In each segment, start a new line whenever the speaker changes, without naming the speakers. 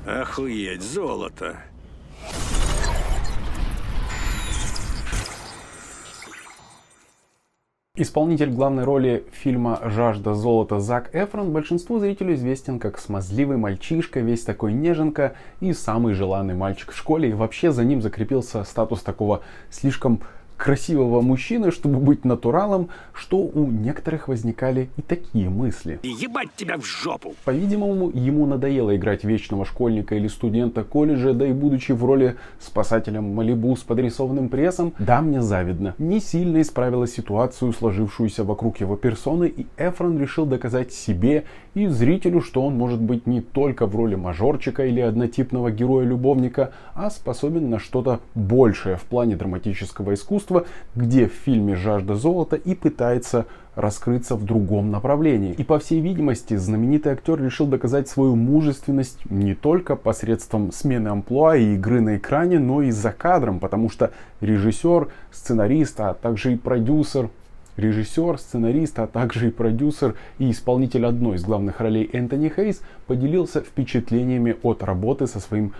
Охуеть, золото.
Исполнитель главной роли фильма «Жажда золота» Зак Эфрон большинству зрителей известен как смазливый мальчишка, весь такой неженка и самый желанный мальчик в школе. И вообще за ним закрепился статус такого слишком красивого мужчины, чтобы быть натуралом, что у некоторых возникали и такие мысли.
Ебать тебя в жопу!
По-видимому, ему надоело играть вечного школьника или студента колледжа, да и будучи в роли спасателя Малибу с подрисованным прессом, да, мне завидно. Не сильно исправила ситуацию, сложившуюся вокруг его персоны, и Эфрон решил доказать себе и зрителю, что он может быть не только в роли мажорчика или однотипного героя-любовника, а способен на что-то большее в плане драматического искусства, где в фильме «Жажда золота» и пытается раскрыться в другом направлении. И по всей видимости, знаменитый актер решил доказать свою мужественность не только посредством смены амплуа и игры на экране, но и за кадром, потому что режиссер, сценарист, а также и продюсер и исполнитель одной из главных ролей Энтони Хейс поделился впечатлениями от работы со своим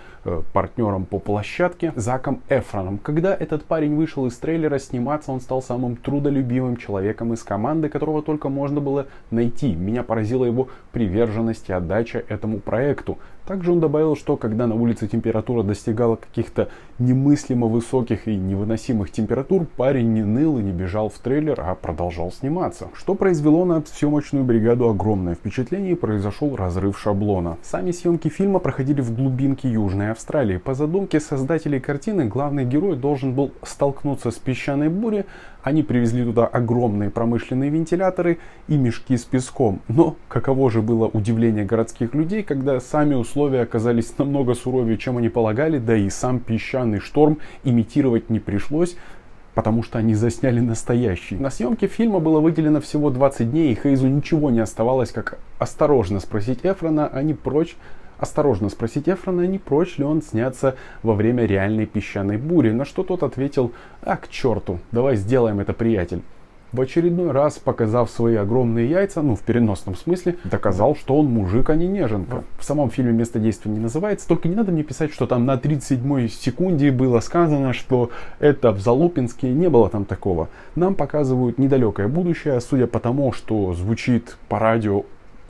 партнером по площадке Заком Эфроном. Когда этот парень вышел из трейлера сниматься, он стал самым трудолюбивым человеком из команды, которого только можно было найти. Меня поразила его приверженность и отдача этому проекту. Также он добавил, что когда на улице температура достигала каких-то немыслимо высоких и невыносимых температур, парень не ныл и не бежал в трейлер, а продолжал сниматься. Что произвело на съемочную бригаду огромное впечатление, и произошел разрыв шаблона. Сами съемки фильма проходили в глубинке Южной Австралии. По задумке создателей картины, главный герой должен был столкнуться с песчаной бурей. Они привезли туда огромные промышленные вентиляторы и мешки с песком. Но каково же было удивление городских людей, когда сами условия оказались намного суровее, чем они полагали, да и сам песчаный шторм имитировать не пришлось, потому что они засняли настоящий. На съемке фильма было выделено всего 20 дней, и Хейзу ничего не оставалось, как осторожно спросить Эфрона, а не прочь ли он сняться во время реальной песчаной бури, на что тот ответил: «А к черту, давай сделаем это, приятель». В очередной раз, показав свои огромные яйца, в переносном смысле, доказал, что он мужик, а не неженка. В самом фильме место действия не называется, только не надо мне писать, что там на 37-й секунде было сказано, что это в Залупинске, не было там такого. Нам показывают недалекое будущее, судя по тому, что звучит по радио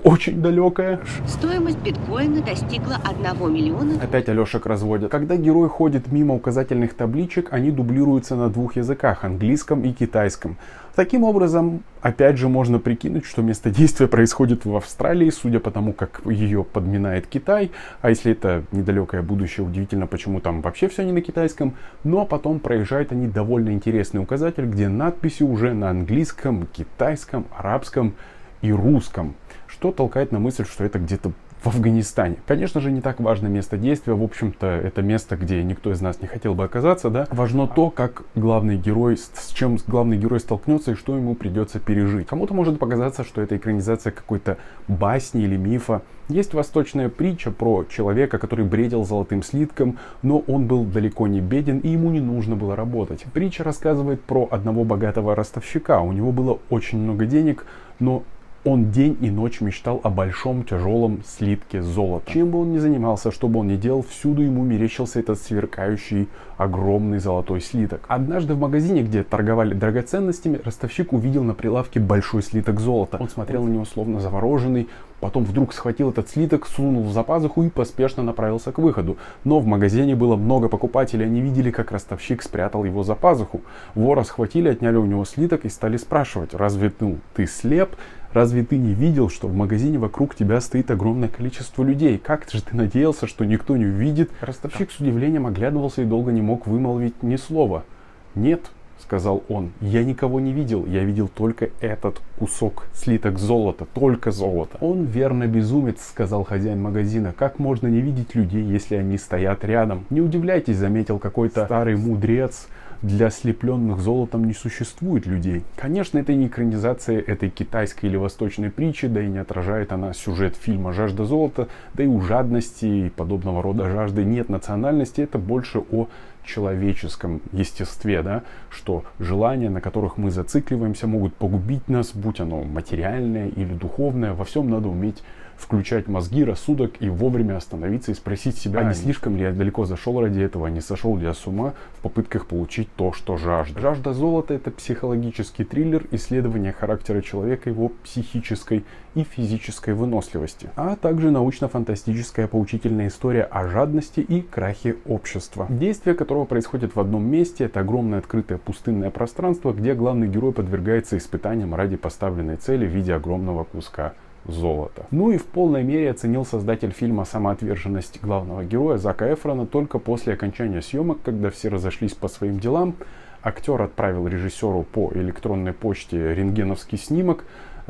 очень далекое.
Стоимость биткоина достигла 1 миллиона.
Опять Алешек разводят. Когда герой ходит мимо указательных табличек, они дублируются на двух языках, английском и китайском. Таким образом, опять же, можно прикинуть, что место действия происходит в Австралии, судя по тому, как ее подминает Китай. А если это недалекое будущее, удивительно, почему там вообще все не на китайском. Но потом проезжает они довольно интересный указатель, где надписи уже на английском, китайском, арабском и русском, что толкает на мысль, что это где-то в Афганистане. Конечно же, не так важно место действия. В общем-то, это место, где никто из нас не хотел бы оказаться, да. Важно то, как главный герой, с чем главный герой столкнется и что ему придется пережить. Кому-то может показаться, что это экранизация какой-то басни или мифа. Есть восточная притча про человека, который бредил золотым слитком, но он был далеко не беден и ему не нужно было работать. Притча рассказывает про одного богатого ростовщика. У него было очень много денег, но он день и ночь мечтал о большом тяжелом слитке золота. Чем бы он ни занимался, что бы он ни делал, всюду ему мерещился этот сверкающий огромный золотой слиток. Однажды в магазине, где торговали драгоценностями, ростовщик увидел на прилавке большой слиток золота. Он смотрел на него словно завороженный, потом вдруг схватил этот слиток, сунул за пазуху и поспешно направился к выходу. Но в магазине было много покупателей, они видели, как ростовщик спрятал его за пазуху. Вора схватили, отняли у него слиток и стали спрашивать: «Разве ты слеп? Разве ты не видел, что в магазине вокруг тебя стоит огромное количество людей? Как же ты надеялся, что никто не увидит?» Ростовщик с удивлением оглядывался и долго не мог вымолвить ни слова. «Нет», — сказал он, — «я никого не видел. Я видел только этот кусок, слиток золота, только золото». «Он верно безумец», — сказал хозяин магазина. «Как можно не видеть людей, если они стоят рядом?» «Не удивляйтесь», — заметил какой-то старый мудрец. «Для ослепленных золотом не существует людей». Конечно, это не экранизация этой китайской или восточной притчи, да и не отражает она сюжет фильма «Жажда золота», да и у жадности и подобного рода жажды нет национальности, это больше о человеческом естестве, да, что желания, на которых мы зацикливаемся, могут погубить нас, будь оно материальное или духовное. Во всем надо уметь включать мозги, рассудок и вовремя остановиться и спросить себя, а не слишком ли я далеко зашел ради этого, не сошел ли я с ума в попытках получить то, что жажда. «Жажда золота» — это психологический триллер, исследование характера человека, его психической и физической выносливости, а также научно-фантастическая поучительная история о жадности и крахе общества. Действие которого происходит в одном месте — это огромное открытое пустынное пространство, где главный герой подвергается испытаниям ради поставленной цели в виде огромного куска золота. Ну и в полной мере оценил создатель фильма самоотверженность главного героя Зака Эфрона только после окончания съемок, когда все разошлись по своим делам. Актер отправил режиссеру по электронной почте рентгеновский снимок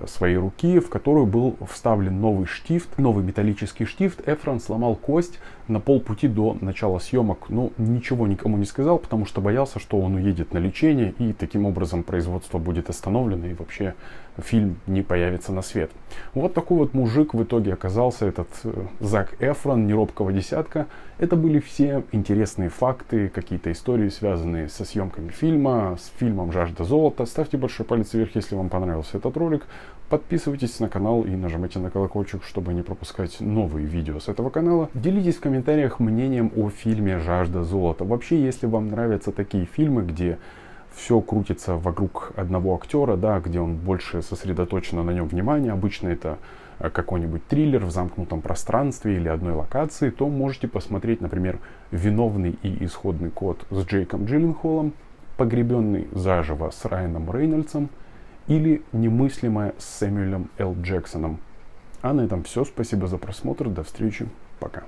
своей руки, в которую был вставлен новый штифт, новый металлический штифт. Эфрон сломал кость на полпути до начала съемок, но ничего никому не сказал, потому что боялся, что он уедет на лечение, и таким образом производство будет остановлено, и вообще фильм не появится на свет. Вот такой вот мужик в итоге оказался этот Зак Эфрон, неробкого десятка. Это были все интересные факты, какие-то истории, связанные со съемками фильма, с фильмом «Жажда золота». Ставьте большой палец вверх, если вам понравился этот ролик. Подписывайтесь на канал и нажимайте на колокольчик, чтобы не пропускать новые видео с этого канала. Делитесь в комментариях мнением о фильме «Жажда золота». Вообще, если вам нравятся такие фильмы, где все крутится вокруг одного актера, да, где он больше сосредоточено на нем внимание, обычно это какой-нибудь триллер в замкнутом пространстве или одной локации, то можете посмотреть, например, «Виновный и исходный код» с Джейком Джилленхолом, «Погребенный заживо» с Райаном Рейнольдсом или «Немыслимое» с Сэмюэлем Л. Джексоном. А на этом все. Спасибо за просмотр. До встречи. Пока.